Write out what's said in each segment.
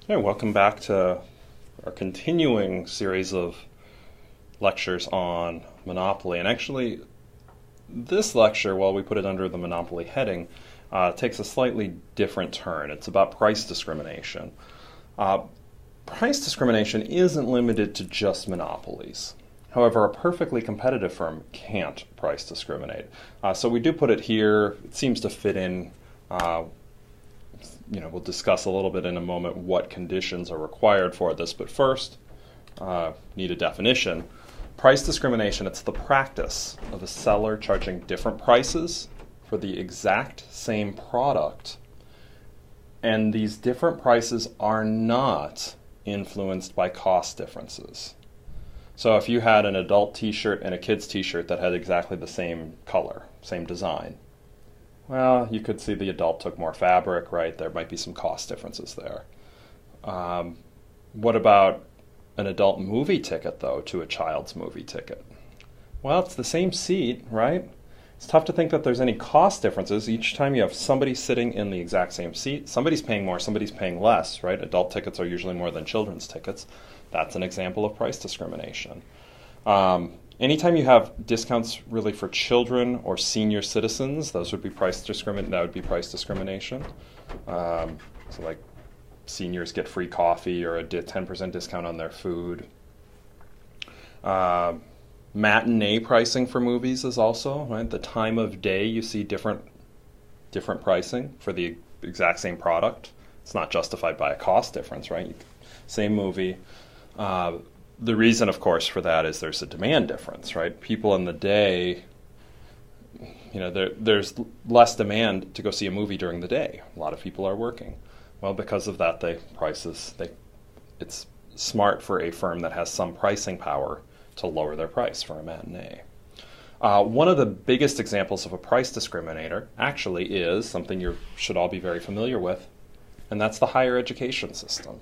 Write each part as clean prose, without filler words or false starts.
Hey, welcome back to our continuing series of lectures on Monopoly. And actually, this lecture, while we put it under the Monopoly heading, takes a slightly different turn. It's about price discrimination. Price discrimination isn't limited to just monopolies. However, a perfectly competitive firm can't price discriminate. So we do put it here. It seems to fit in. We'll discuss a little bit in a moment what conditions are required for this, but first, need a definition. Price discrimination, it's the practice of a seller charging different prices for the exact same product, and these different prices are not influenced by cost differences. So if you had an adult t-shirt and a kid's t-shirt that had exactly the same color, same design, well, you could see the adult took more fabric, right? There might be some cost differences there. What about an adult movie ticket, though, to a child's movie ticket? Well, it's the same seat, right? It's tough to think that there's any cost differences. Each time you have somebody sitting in the exact same seat, somebody's paying more, somebody's paying less, right? Adult tickets are usually more than children's tickets. That's an example of price discrimination. Anytime you have discounts really for children or senior citizens, those would be that would be price discrimination. So like seniors get free coffee or a 10% discount on their food. Matinee pricing for movies is also, right? The time of day you see different pricing for the exact same product. It's not justified by a cost difference, right? Same movie. The reason, of course, for that is there's a demand difference, right? People in the day, there's less demand to go see a movie during the day. A lot of people are working. Well, because of that, it's smart for a firm that has some pricing power to lower their price for a matinee. One of the biggest examples of a price discriminator actually is something you should all be very familiar with, and that's the higher education system.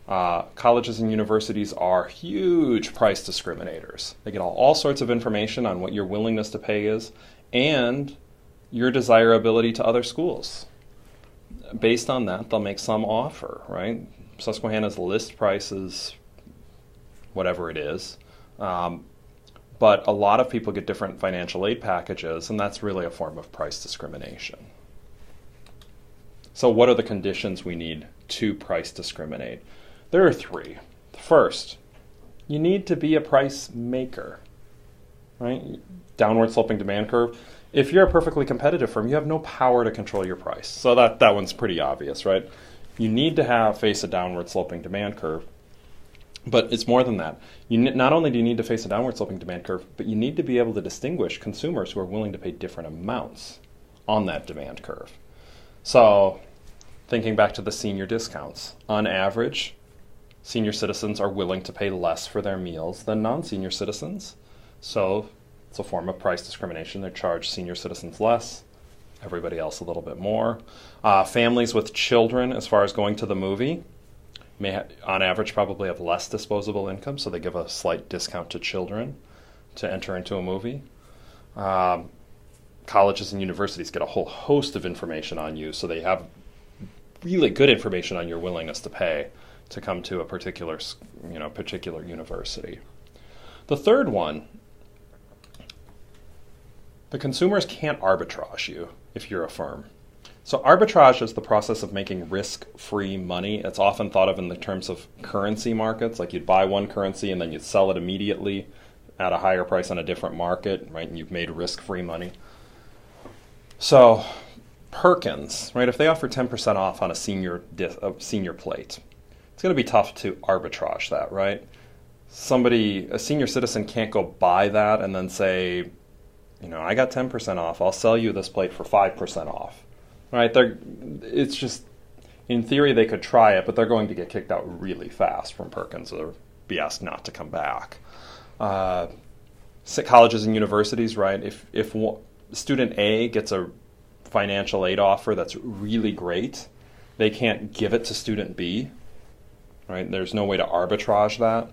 Colleges and universities are huge price discriminators. They get all sorts of information on what your willingness to pay is and your desirability to other schools. Based on that, they'll make some offer, right? Susquehanna's list prices, whatever it is. But a lot of people get different financial aid packages, and that's really a form of price discrimination. So what are the conditions we need to price discriminate? There are three. First, you need to be a price maker, right? Downward sloping demand curve. If you're a perfectly competitive firm, you have no power to control your price. So that one's pretty obvious, right? You need to face a downward sloping demand curve, but it's more than that. Not only do you need to face a downward sloping demand curve, but you need to be able to distinguish consumers who are willing to pay different amounts on that demand curve. So thinking back to the senior discounts, on average, senior citizens are willing to pay less for their meals than non-senior citizens. So it's a form of price discrimination. They charge senior citizens less, everybody else a little bit more. Families with children, as far as going to the movie, may on average probably have less disposable income, so they give a slight discount to children to enter into a movie. Colleges and universities get a whole host of information on you, so they have really good information on your willingness to pay to come to a particular university. The third one, the consumers can't arbitrage you if you're a firm. So arbitrage is the process of making risk-free money. It's often thought of in the terms of currency markets, like you'd buy one currency and then you'd sell it immediately at a higher price on a different market, right? And you've made risk-free money. So Perkins, right? If they offer 10% off on a senior plate, it's going to be tough to arbitrage that, right? A senior citizen can't go buy that and then say, I got 10% off. I'll sell you this plate for 5% off, right? It's just, in theory, they could try it, but they're going to get kicked out really fast from Perkins or be asked not to come back. Colleges and universities, right? If student A gets a financial aid offer that's really great, they can't give it to student B, right? There's no way to arbitrage that.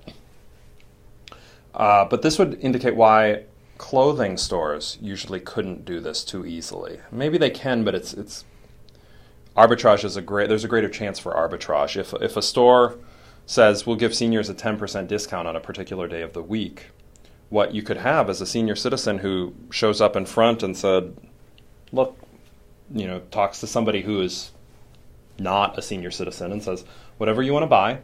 But this would indicate why clothing stores usually couldn't do this too easily. Maybe they can, but it's arbitrage is there's a greater chance for arbitrage. If a store says we'll give seniors a 10% discount on a particular day of the week, what you could have is a senior citizen who shows up in front and said, look, talks to somebody who is not a senior citizen and says, whatever you want to buy,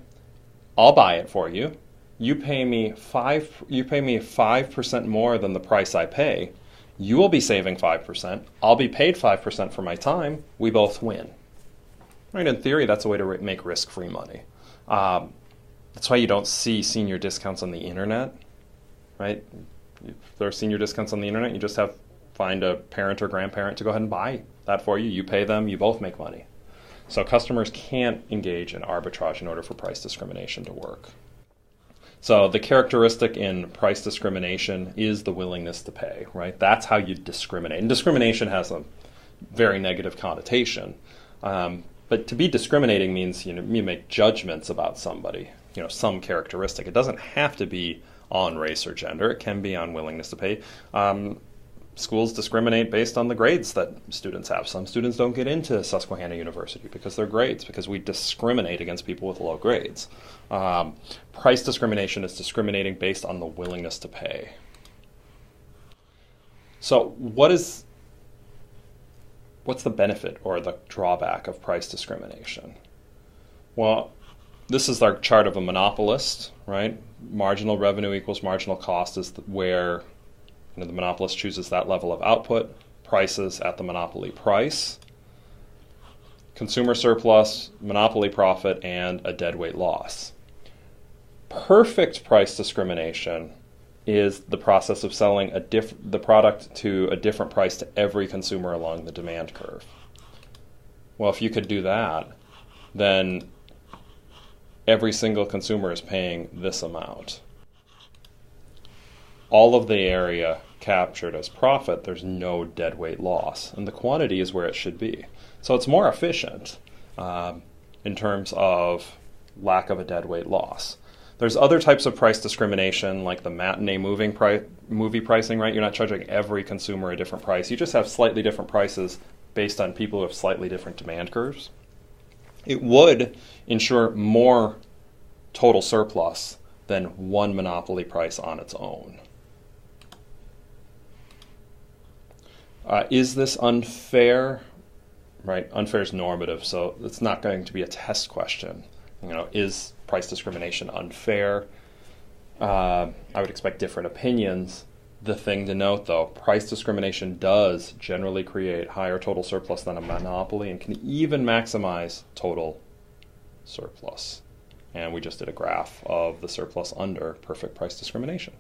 I'll buy it for you. You pay me 5% more than the price I pay. You will be saving 5%. I'll be paid 5% for my time. We both win. Right? In theory, that's a way to make risk-free money. That's why you don't see senior discounts on the internet. Right? If there are senior discounts on the internet, you just find a parent or grandparent to go ahead and buy that for you. You pay them, you both make money. So customers can't engage in arbitrage in order for price discrimination to work. So the characteristic in price discrimination is the willingness to pay, right? That's how you discriminate. And discrimination has a very negative connotation. But to be discriminating means you make judgments about somebody, some characteristic. It doesn't have to be on race or gender. It can be on willingness to pay. Schools discriminate based on the grades that students have. Some students don't get into Susquehanna University because of their grades, because we discriminate against people with low grades. Price discrimination is discriminating based on the willingness to pay. So what's the benefit or the drawback of price discrimination? Well, this is our chart of a monopolist, right? Marginal revenue equals marginal cost is where the monopolist chooses that level of output, prices at the monopoly price, consumer surplus, monopoly profit, and a deadweight loss. Perfect price discrimination is the process of selling the product to a different price to every consumer along the demand curve. Well, if you could do that, then every single consumer is paying this amount. All of the area captured as profit, there's no deadweight loss, and the quantity is where it should be. So it's more efficient in terms of lack of a deadweight loss. There's other types of price discrimination, like the matinee movie pricing, right? You're not charging every consumer a different price. You just have slightly different prices based on people who have slightly different demand curves. It would ensure more total surplus than one monopoly price on its own. Is this unfair? Right, unfair is normative, so it's not going to be a test question. Is price discrimination unfair? I would expect different opinions. The thing to note, though, price discrimination does generally create higher total surplus than a monopoly and can even maximize total surplus. And we just did a graph of the surplus under perfect price discrimination.